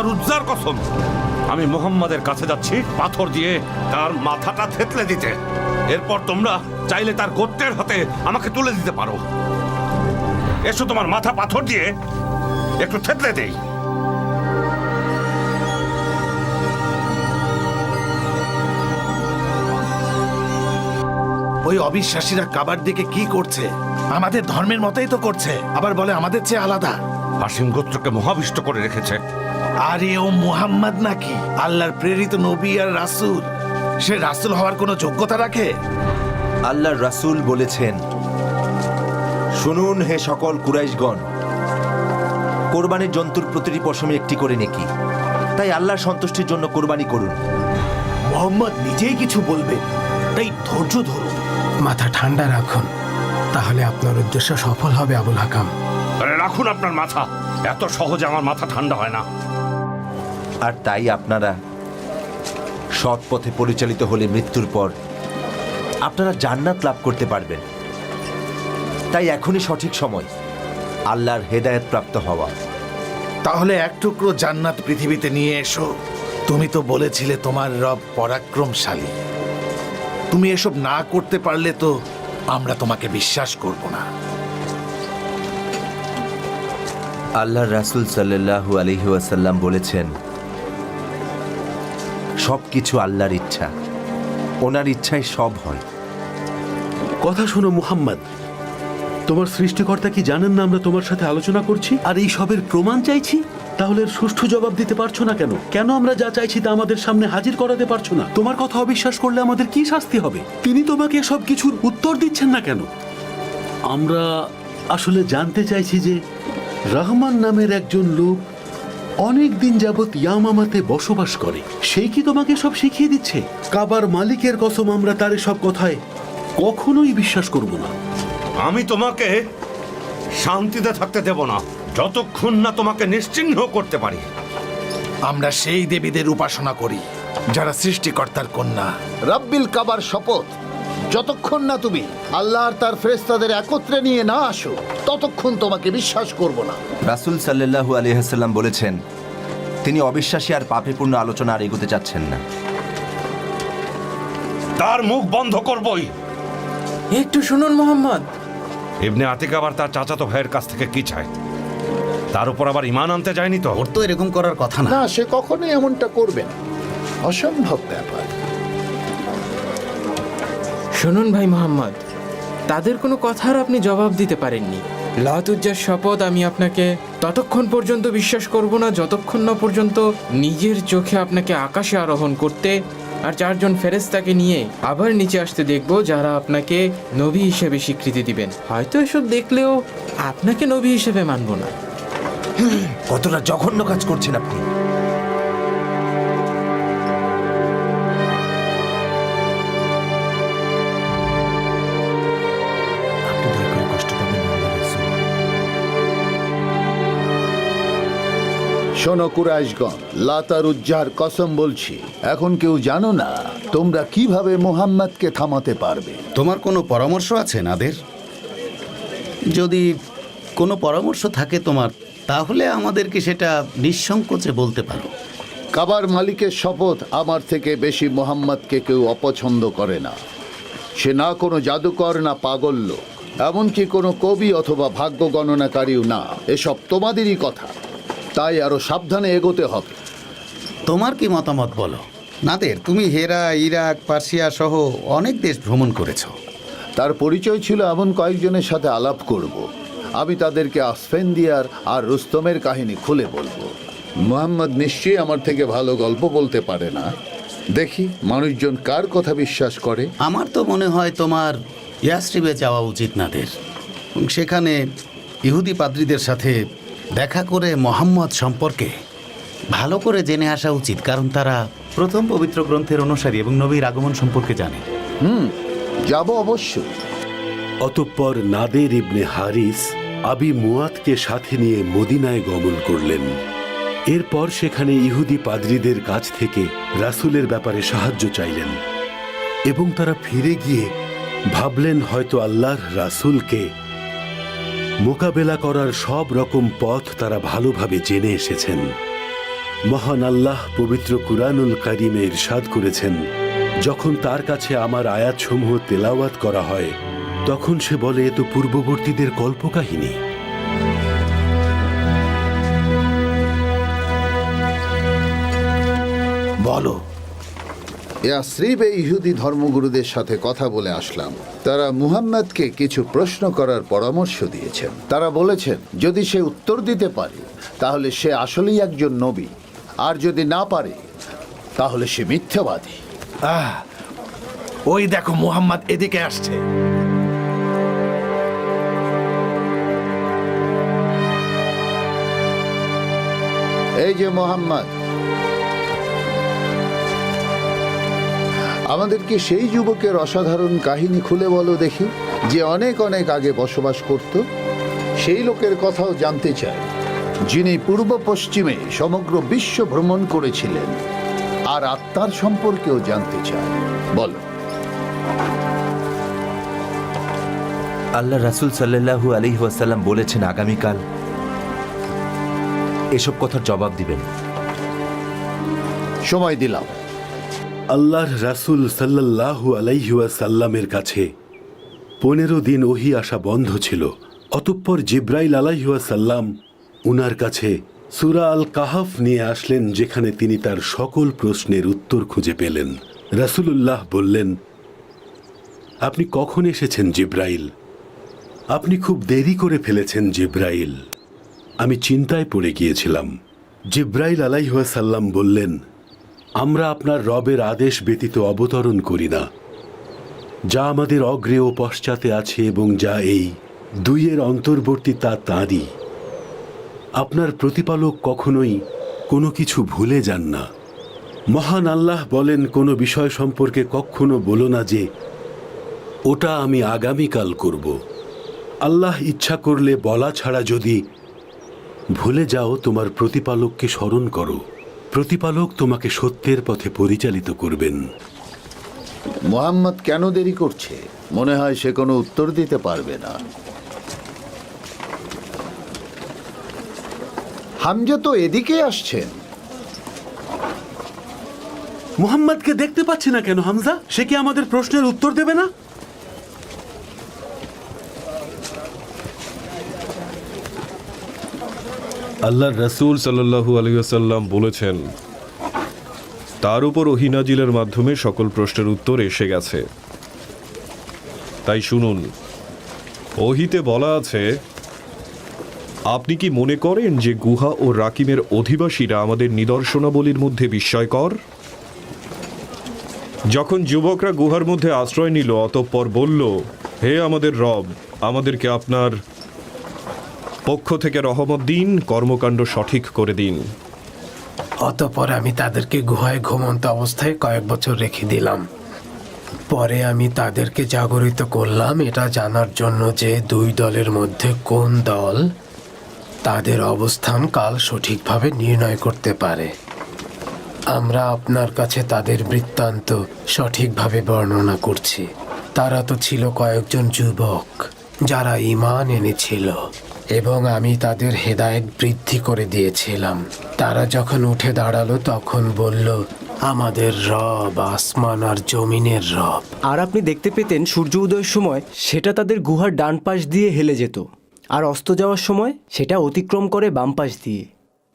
লাতার উজ্জার কসম, আমি মুহাম্মাদের কাছে যাচ্ছি পাথর দিয়ে তার মাথাটা থেতলে দিতে। এরপর তোমরা চাইলে তার গোত্রের হাতে আমাকে তুলে দিতে পারো। এসো, তোমার মাথা পাথর দিয়ে একটু থেতলে দেই। ওই অবিশ্বাসীরা কাবার দিকে কি করছে? আমাদের ধর্মের মতোই তো করছে, আবার বলে আমাদের চেয়ে আলাদা। হাশিম গোত্রকে মহাবিষ্ট করে রেখেছে। আরে ও মুহাম্মদ নাকি আল্লাহর প্রেরিত নবী আর রাসূল? সে রাসূল হওয়ার কোনো যোগ্যতা রাখে? আল্লাহর রাসূল বলেছেন, শুনুন হে সকল কুরাইশগণ, কোরবানির জন্তুর প্রতিটি পশমে একটি করে নেকি, তাই আল্লাহর সন্তুষ্টির জন্য কোরবানি করুন। মুহাম্মদ নিজেই কিছু বলবে, তাই ধৈর্য ধরুন। মাথা ঠান্ডা রাখুন, তাহলে আপনার উদ্দেশ্য সফল হবে আবুল হাকাম। আরে রাখুন আপনার মাথা, এত সহজে আমার মাথা ঠান্ডা হয় না। আর তাই আপনারা সৎ পথে পরিচালিত হলে মৃত্যুর পর আপনারা জান্নাত লাভ করতে পারবেন। তাই এখনই সঠিক সময় আল্লাহর হেদায়েত প্রাপ্ত হওয়া। তাহলে এক টুকরো জান্নাত পৃথিবীতে নিয়ে এসো। তুমি তো বলেছিলে তোমার রব পরাক্রমশালী। তুমি এসব না করতে পারলে তো আমরা তোমাকে বিশ্বাস করব না। আল্লাহর রাসূল সাল্লাল্লাহু আলাইহি ওয়াসাল্লাম বলেছেন, সবকিছু আল্লাহর ইচ্ছা, ওনার ইচ্ছায় সব হয়। কথা শোনো মুহাম্মদ, তোমার সৃষ্টিকর্তা কি জানেন না আমরা তোমার সাথে আলোচনা করছি আর এই সবের প্রমাণ চাইছি? তাহলে এর সুষ্ঠু জবাব দিতে পারছো না কেন? কেন আমরা যা চাইছি তা আমাদের সামনে হাজির করাতে পারছো না? তোমার কথা অবিশ্বাস করলে আমাদের কি শাস্তি হবে? তিনি তোমাকে সব কিছুর উত্তর দিচ্ছেন না কেন? আমরা আসলে জানতে চাইছি যে রহমান নামের একজন লোক অনেক দিন যাবৎ ইয়ামামাতে বসবাস করে, সেই কি তোমাকে সব শিখিয়ে দিচ্ছে? কাবার মালিকের কসম, আমরা তার সব কথায় কখনোই বিশ্বাস করব না। আমি তোমাকে শান্তিতে থাকতে দেব না যতক্ষণ না তোমাকে নিশ্চিহ্ন করতে পারি। আমরা সেই দেবীদের উপাসনা করি যারা সৃষ্টিকর্তার কন্যা। রাব্বিল কাবার শপথ, যতক্ষণ না তুমি আল্লাহ আর তার ফেরেশতাদের একত্রে নিয়ে না আসো ততক্ষণ তোমাকে বিশ্বাস করব না। রাসূল সাল্লাল্লাহু আলাইহি ওয়াসাল্লাম বলেছেন, তিনি অবিশ্বাসী আর পাপেপূর্ণ আলোচনা আর এগোতে চাচ্ছেন না। তার মুখ বন্ধ করবই। একটু শুনুন মোহাম্মদ। ইবনে আতিক আবার তার চাচাতো ভাইয়ের কাছ থেকে কি চায়? তার উপর আবার ঈমান আনতে যায়নি তো? ওর তো এরকম করার কথা না। না, সে কখনোই এমনটা করবে না, অসম্ভব ব্যাপার। শুনুন ভাই মোহাম্মদ, তাদের কোনো কথার আপনি জবাব দিতে পারেননি। লাতুজ্জার শপথ, আমি আপনাকে ততক্ষণ পর্যন্ত বিশ্বাস করব না যতক্ষণ না পর্যন্ত নিজের চোখে আপনাকে আকাশে আরোহণ করতে আর 4 জন ফেরেশতাকে নিয়ে আবার নিচে আসতে দেখব, যারা আপনাকে নবী হিসেবে স্বীকৃতি দিবেন। হয়তো এসব দেখলেও আপনাকে নবী হিসেবে মানব না। কতটা জঘন্য কাজ করছেন আপনি! আপনি দয়া করে কষ্ট পাবেন না, আল্লাহর রাসূল। শোনো কুরাইশগণ, লাতার উজ্জার কসম বলছি, এখন কেউ জানো না তোমরা কিভাবে মুহাম্মদকে থামাতে পারবে। তোমার কোনো পরামর্শ আছে নাদের? যদি কোনো পরামর্শ থাকে তোমার, তাহলে আমাদেরকে সেটা নিঃসংকোচে বলতে পারো। কাবার মালিকের শপথ, আমার থেকে বেশি মুহাম্মদকে কেউ অপছন্দ করে না। সে না কোনো জাদুকর, না পাগল লোক, এমনকি কোনো কবি অথবা ভাগ্য গণনাকারীও না। এসব তোমাদেরই কথা, তাই আরো সাবধানে এগোতে হবে। তোমার কি মতামত বলো নাদের? তুমি হেরা, ইরাক, পার্সিয়া সহ অনেক দেশ ভ্রমণ করেছো। তার পরিচয় ছিল এমন কয়েকজনের সাথে আলাপ করব। আমি তাদেরকে আসফেন্দিয়ার আর রুস্তমের কাহিনী খুলে বলবো। মুহাম্মদ নিশ্চয়ই আমার থেকে ভালো গল্প বলতে পারে না। দেখি মানুষজন কার কথা বিশ্বাস করে। আমার তো মনে হয় তোমার ইয়াসরিবে যাওয়া উচিত নাদের। সেখানে ইহুদি পাদ্রীদের সাথে দেখা করে মোহাম্মদ সম্পর্কে ভালো করে জেনে আসা উচিত, কারণ তারা প্রথম পবিত্র গ্রন্থের অনুসারী এবং নবীর আগমন সম্পর্কে জানে। যাব অবশ্য। অতঃপর নাদের ইবনে হারিস আবি মুয়াতকে সাথে নিয়ে মদিনায় গমন করলেন। এরপর সেখানে ইহুদি পাদ্রীদের কাছ থেকে রাসূলের ব্যাপারে সাহায্য চাইলেন এবং তারা ফিরে গিয়ে ভাবলেন হয়তো আল্লাহর রাসূলকে মোকাবেলা করার সব রকম পথ তারা ভালোভাবে জেনে এসেছেন। মহান আল্লাহ পবিত্র কুরআনুল কারীমে ইরশাদ করেছেন, যখন তার কাছে আমার আয়াতসমূহ তেলাওয়াত করা হয় তখন সে বলে এ তো পূর্ববর্তীদের কল্পকাহিনী। বলো। ইয়াসরিবে ইহুদি ধর্মগুরুদের সাথে কথা বলে আসলাম। তারা মুহাম্মদকে কিছু প্রশ্ন করার পরামর্শ দিয়েছেন। তারা বলেছেন যদি সে উত্তর দিতে পারে তাহলে সে আসলেই একজন নবী, আর যদি না পারে তাহলে সে মিথ্যাবাদী। ওই দেখো মুহাম্মদ এদিকে আসছে। এই যে মোহাম্মদ, আমাদেরকে সেই যুবকের অসাধারণ কাহিনী খুলে বলো দেখি, যে অনেক অনেক আগে বসবাস করত। সেই লোকের কথাও জানতে চাই, যিনি পূর্ব পশ্চিমে সমগ্র বিশ্ব ভ্রমণ করেছিলেন, আর আত্মার সম্পর্কেও জানতে চাই। বলো। আল্লাহ রাসূল সাল্লাল্লাহু আলাইহি ওয়াসাল্লাম বলেছেন আগামীকাল এসব কথার জবাব দিবেন। সময় দিলাম। আল্লাহর রাসূল সাল্লাল্লাহু আলাইহি ওয়াসাল্লামের কাছে 15 দিন ওহী আসা বন্ধ ছিল। অতঃপর জিব্রাইল আলাইহি ওয়াসাল্লাম উনার কাছে সূরা আল কাহাফ নিয়ে আসলেন, যেখানে তিনি তার সকল প্রশ্নের উত্তর খুঁজে পেলেন। রাসূলুল্লাহ বললেন, আপনি কখন এসেছেন জিব্রাইল? আপনি খুব দেরি করে ফেলেছেন জিব্রাইল, আমি চিন্তায় পড়ে গিয়েছিলাম। জিব্রাইল আলাইহি ওয়াসাল্লাম বললেন, আমরা আপনার রবের আদেশ ব্যতীত অবতরণ করি না। যা আমাদের অগ্রে ও পশ্চাতে আছে এবং যা এই দুইয়ের অন্তর্বর্তী তা তাঁরই। আপনার প্রতিপালক কখনোই কোনো কিছু ভুলে যান না। মহান আল্লাহ বলেন, কোনো বিষয় সম্পর্কে কখনো বলো না যে ওটা আমি আগামীকাল করব। আল্লাহ ইচ্ছা করলে বলা ছাড়া যদি ভুলে যাও, তোমার প্রতিপালককে স্মরণ করো, প্রতিপালক তোমাকে সত্যের পথে পরিচালিত করবেন। মুহাম্মদ কেন দেরি করছে? মনে হয় সে কোনো উত্তর দিতে পারবে না। হামজা তো এদিকে আসছেন। মুহাম্মদকে দেখতে পাচ্ছি না কেন হামজা? সে কি আমাদের প্রশ্নের উত্তর দেবে না? আল্লাহর রাসূল সাল্লাল্লাহু আলাইহি ওয়াসাল্লাম বলেছেন, তার উপর ওহী নাজিলের মাধ্যমে সকল প্রশ্নের উত্তর এসে গেছে। তাই শুনুন, ওহীতে বলা আছে, আপনি কি মনে করেন যে গুহা ও রাকিমের অধিবাসীরা আমাদের নিদর্শনাবলীর মধ্যে বিস্ময়কর? যখন যুবকরা গুহার মধ্যে আশ্রয় নিল, অতঃপর বলল, হে আমাদের রব, আমাদেরকে আপনার পক্ষ থেকে রহমত দিন, কর্মকাণ্ড সঠিক করে দিন। অতঃপর আমি তাদেরকে গুহায় ঘুমন্ত অবস্থায় কয়েক বছর রেখে দিলাম। পরে আমি তাদেরকে জাগরিত করলাম এটা জানার জন্য যে দুই দলের মধ্যে কোন দল তাদের অবস্থান কাল সঠিকভাবে নির্ণয় করতে পারে। আমরা আপনার কাছে তাদের বৃত্তান্ত সঠিকভাবে বর্ণনা করছি। তারা তো ছিল কয়েকজন যুবক যারা ঈমান এনেছিল, এবং আমি তাদের হেদায়েত বৃদ্ধি করে দিয়েছিলাম। তারা যখন উঠে দাঁড়ালো তখন বলল, আমাদের রব আসমান আর জমিনের রব। আর আপনি দেখতে পেতেন সূর্য উদয়ের সময় সেটা তাদের গুহার ডান পাশ দিয়ে হেলে যেত, আর অস্ত যাওয়ার সময় সেটা অতিক্রম করে বাম পাশ দিয়ে।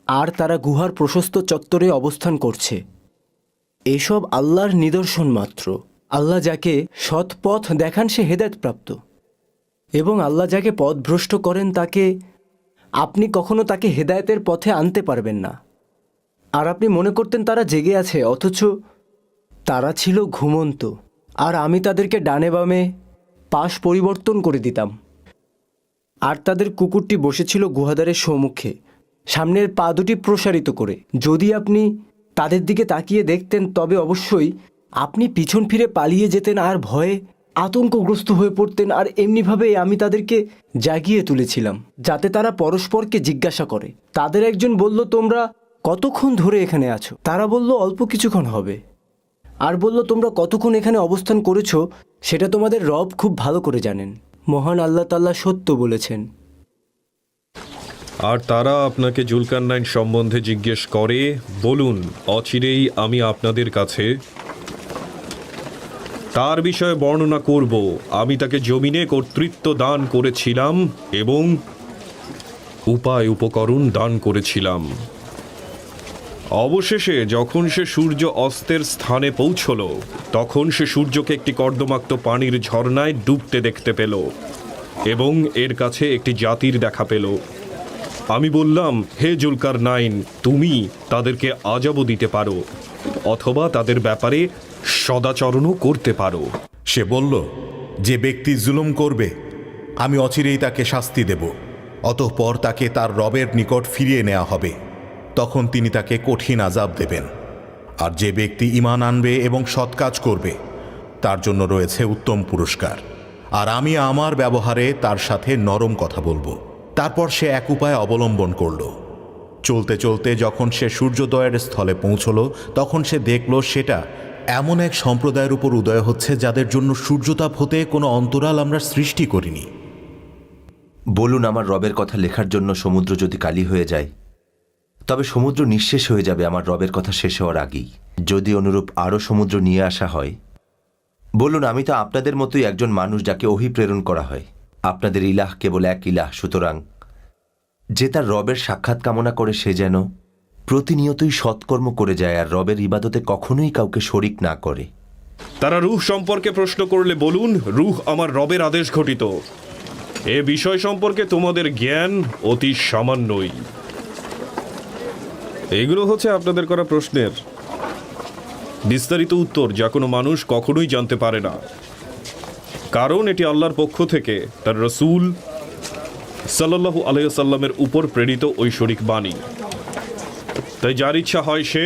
আর তারা গুহার প্রশস্ত চত্বরে অবস্থান করছে। এসব আল্লাহর নিদর্শন মাত্র। আল্লাহ যাকে সৎ পথ দেখান সে হেদায়েতপ্রাপ্ত, এবং আল্লাহ যাকে পথভ্রষ্ট করেন তাকে আপনি কখনো তাকে হেদায়েতের পথে আনতে পারবেন না। আর আপনি মনে করতেন তারা জেগে আছে, অথচ তারা ছিল ঘুমন্ত। আর আমি তাদেরকে ডানে বামে পাশ পরিবর্তন করে দিতাম। আর তাদের কুকুরটি বসেছিল গুহাদ্বারের সম্মুখে, সামনের পা দুটি প্রসারিত করে। যদি আপনি তাদের দিকে তাকিয়ে দেখতেন তবে অবশ্যই আপনি পিছন ফিরে পালিয়ে যেতেন আর ভয়ে আতঙ্কগ্রস্ত হয়ে পড়তেন। আর এমনিভাবে আমি তাদেরকে জাগিয়ে তুলেছিলাম যাতে তারা পরস্পরকে জিজ্ঞাসা করে। তাদের একজন বলল, তোমরা কতক্ষণ ধরে এখানে আছো? তারা বলল, অল্প কিছুক্ষণ হবে। আর বলল, তোমরা কতক্ষণ এখানে অবস্থান করেছো সেটা তোমাদের রব খুব ভালো করে জানেন। মহান আল্লাহ তাআলা সত্য বলেছেন। আর তারা আপনাকে জুলকারনাইন সম্বন্ধে জিজ্ঞেস করে, বলুন অচিরেই আমি আপনাদের কাছে তার বিষয়ে বর্ণনা করব। আমি তাকে জমিনে কর্তৃত্ব দান করেছিলাম এবং উপায় উপকরণ দান করেছিলাম। অবশেষে যখন সে সূর্য অস্তের স্থানে পৌঁছল, তখন সে সূর্যকে একটি কর্দমাক্ত পানির ঝর্ণায় ডুবতে দেখতে পেল এবং এর কাছে একটি জাতির দেখা পেল। আমি বললাম, হে জুলকারনাইন, তুমি তাদেরকে আযাবও দিতে পারো অথবা তাদের ব্যাপারে সদাচরণও করতে পারো। সে বলল, যে ব্যক্তি জুলুম করবে আমি অচিরেই তাকে শাস্তি দেব। অতঃপর তাকে তার রবের নিকট ফিরিয়ে নেওয়া হবে, তখন তিনি তাকে কঠিন আযাব দেবেন। আর যে ব্যক্তি ঈমান আনবে এবং সৎ কাজ করবে তার জন্য রয়েছে উত্তম পুরস্কার। আর আমি আমার ব্যবহারে তার সাথে নরম কথা বলবো। তারপর সে এক উপায় অবলম্বন করল। চলতে চলতে যখন সে সূর্যোদয়ের স্থলে পৌঁছল, তখন সে দেখল সেটা এমন এক সম্প্রদায়ের উপর উদয় হচ্ছে যাদের জন্য সূর্যতাপ হতে কোনো অন্তরাল আমরা সৃষ্টি করিনি। বলুন, আমার রবের কথা লেখার জন্য সমুদ্র যদি কালি হয়ে যায়, তবে সমুদ্র নিঃশেষ হয়ে যাবে আমার রবের কথা শেষ হওয়ার আগেই। যদি অনুরূপ আরও সমুদ্র নিয়ে আসা হয়, বলুন আমি তো আপনাদের মতোই একজন মানুষ যাকে ওহী প্রেরণ করা হয়। আপনাদের ইলাহ কেবল এক ইলাহ, সুতরাং যে তার রবের সাক্ষাৎ কামনা করে সে যেন প্রতিনিয়তই সৎকর্ম করে যায় আর রবের ইবাদতে কখনোই কাউকে শরিক না করে। তারা রূহ সম্পর্কে প্রশ্ন করলে বলুন, রূহ আমার রবের আদেশ ঘটিত। এ বিষয় সম্পর্কে তোমাদের জ্ঞান অতি সামান্যই। এগুলো হচ্ছে আপনাদের করা প্রশ্নের বিস্তারিত উত্তর, যা কোনো মানুষ কখনোই জানতে পারে না, কারণ এটি আল্লাহর পক্ষ থেকে তার রাসূল সাল্লাল্লাহু আলাইহি ওয়াসাল্লামের উপর প্রেরিত ঐশ্বরিক বাণী। তাই যার ইচ্ছা হয় সে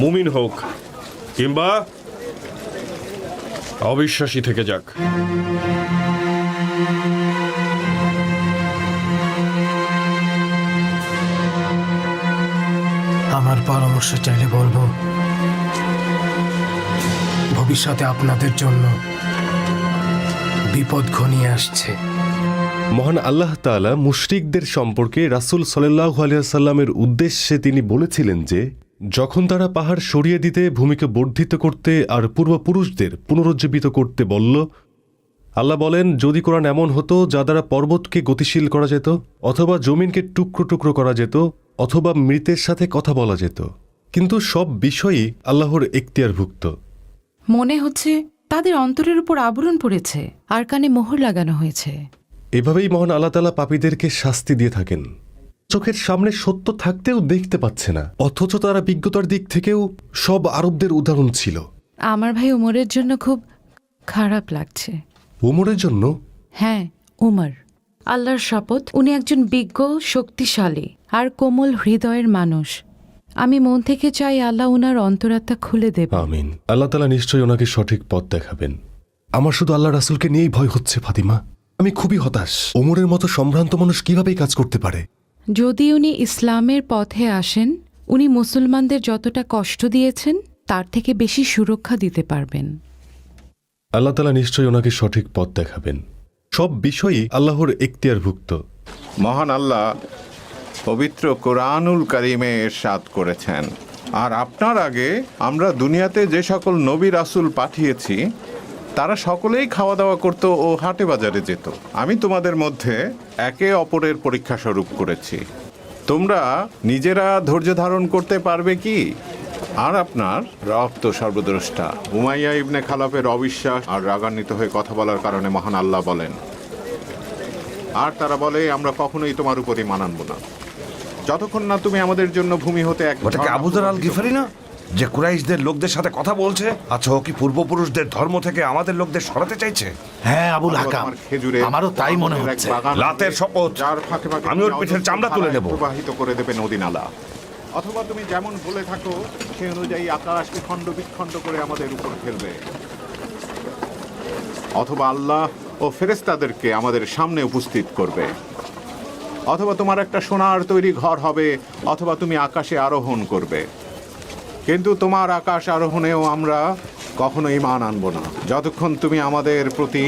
মুমিন হোক কিংবা অবিশ্বাসী থেকে যাক। আমার পরামর্শ চাইলে বলবো, ভবিষ্যতে আপনাদের জন্য বিপদ ঘনিয়ে আসছে। মহান আল্লাহ তাআলা মুশরিকদের সম্পর্কে রাসূল সাল্লাল্লাহু আলাইহি ওয়াসাল্লামের উদ্দেশ্যে তিনি বলেছিলেন যে যখন তারা পাহাড় সরিয়ে দিতে, ভূমিকে বর্ধিত করতে আর পূর্বপুরুষদের পুনরুজ্জীবিত করতে বলল, আল্লাহ বলেন, যদি কোরআন এমন হতো যা দ্বারা পর্বতকে গতিশীল করা যেত, অথবা জমিনকে টুকরো টুকরো করা যেত, অথবা মৃতের সাথে কথা বলা যেত, কিন্তু সব বিষয়ই আল্লাহর এখতিয়ারভুক্ত। মনে হচ্ছে তাদের অন্তরের উপর আবরণ পড়েছে আর কানে মোহর লাগানো হয়েছে। এভাবেই মহান আল্লাহ তাআলা পাপীদেরকে শাস্তি দিয়ে থাকেন। চোখের সামনে সত্য থাকতেও দেখতে পাচ্ছে না, অথচ তারা বিজ্ঞতার দিক থেকেও সব আরবদের উদাহরণ ছিল। আমার ভাই উমরের জন্য খুব খারাপ লাগছে। উমরের জন্য? হ্যাঁ, উমর। আল্লাহর শপথ, উনি একজন বিজ্ঞ, শক্তিশালী আর কোমল হৃদয়ের মানুষ। আমি মন থেকে চাই আল্লাহ উনার অন্তরাত্মা খুলে দেব। আমিন। আল্লাহ তাআলা নিশ্চয়ই ওনাকে সঠিক পথ দেখাবেন। আমার শুধু আল্লাহ রাসূলকে নিয়েই ভয় হচ্ছে ফাতিমা। আমি খুবই হতাশ। ওমরের মতো সম্ভ্রান্ত মানুষ কিভাবেই কাজ করতে পারে? যদি উনি ইসলামের পথে আসেন, উনি মুসলমানদের যতটা কষ্ট দিয়েছেন তার থেকে বেশি সুরক্ষা দিতে পারবেন। আল্লাহ তাআলা নিশ্চয়ই ওনাকে সঠিক পথ দেখাবেন। সব বিষয়ই আল্লাহর এখতিয়ারভুক্ত। মহান আল্লাহ পবিত্র কোরআনুল কারিমে ইরশাদ করেছেন, আর আপনার আগে আমরা দুনিয়াতে যে সকল নবী রাসূল পাঠিয়েছি তারা সকলেই খাওয়া দাওয়া করত ও হাটে বাজারে যেত। আমি তোমাদের মধ্যে একে অপরের পরীক্ষা স্বরূপ করেছি। তোমরা নিজেরা ধৈর্য ধারণ করতে পারবে কি? আর আপনার রব তো সর্বদ্রষ্টা। উমাইয়া ইবনে খালাফের অবিশ্বাস আর রাগান্বিত হয়ে কথা বলার কারণে মহান আল্লাহ বলেন, আর তারা বলে, আমরা কখনোই তোমার উপরই মানানব না যতক্ষণ না তুমি আমাদের জন্য ভূমি হতে এক। ওটা কি আবু যর আল গিফারি না, যে কুরাইশদের লোকদের সাথে কথা বলছে? আচ্ছা, ও কি পূর্বপুরুষদের ধর্ম থেকে আমাদের লোকদের সরাতে চাইছে? হ্যাঁ আবুল হাকাম, আমারও তাই মনে হচ্ছে। লাতের শপথ, আমি ওর পিঠের চামড়া তুলে নেব। প্রবাহিত করে দেবে নদী নালা, অথবা তুমি যেমন বলে থাকো সেই অনুযায়ী আকাশকে খণ্ড বিখণ্ড করে আমাদের উপর ফেলবে, অথবা আল্লাহ ও ফেরেশতাদেরকে আমাদের সামনে উপস্থিত করবে, অথবা তোমার একটা সোনার তৈরি ঘর হবে, অথবা তুমি আকাশে আরোহণ করবে। কিন্তু তোমার আকাশ আরোহণেও আমরা কখনো ঈমান আনব না যতক্ষণ তুমি আমাদের প্রতি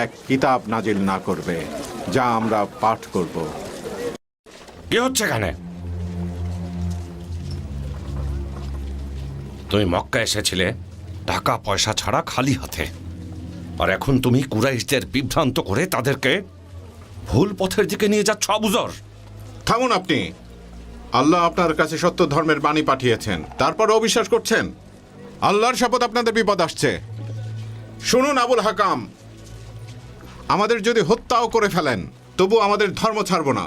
এক কিতাব নাজিল না করবে যা আমরা পাঠ করব। কি হচ্ছে এখানে? তুমি মক্কা এসেছিলে টাকা পয়সা ছাড়া খালি হাতে, আর এখন তুমি কুরাইশদের বিভ্রান্ত করে তাদেরকে ভুল পথের দিকে নিয়ে যাচ্ছ। আবুজর, থামুন আপনি। আল্লাহ আপনার কাছে সত্য ধর্মের বাণী পাঠিয়েছেন, তারপর অবিশ্বাস করছেন? আল্লাহর শপথ আপনাদের বিপদ আসছে। শুনুন আবুল হাকাম, আমাদের যদি হত্যাও করে ফেলেন তবু আমাদের ধর্ম ছাড়ব না।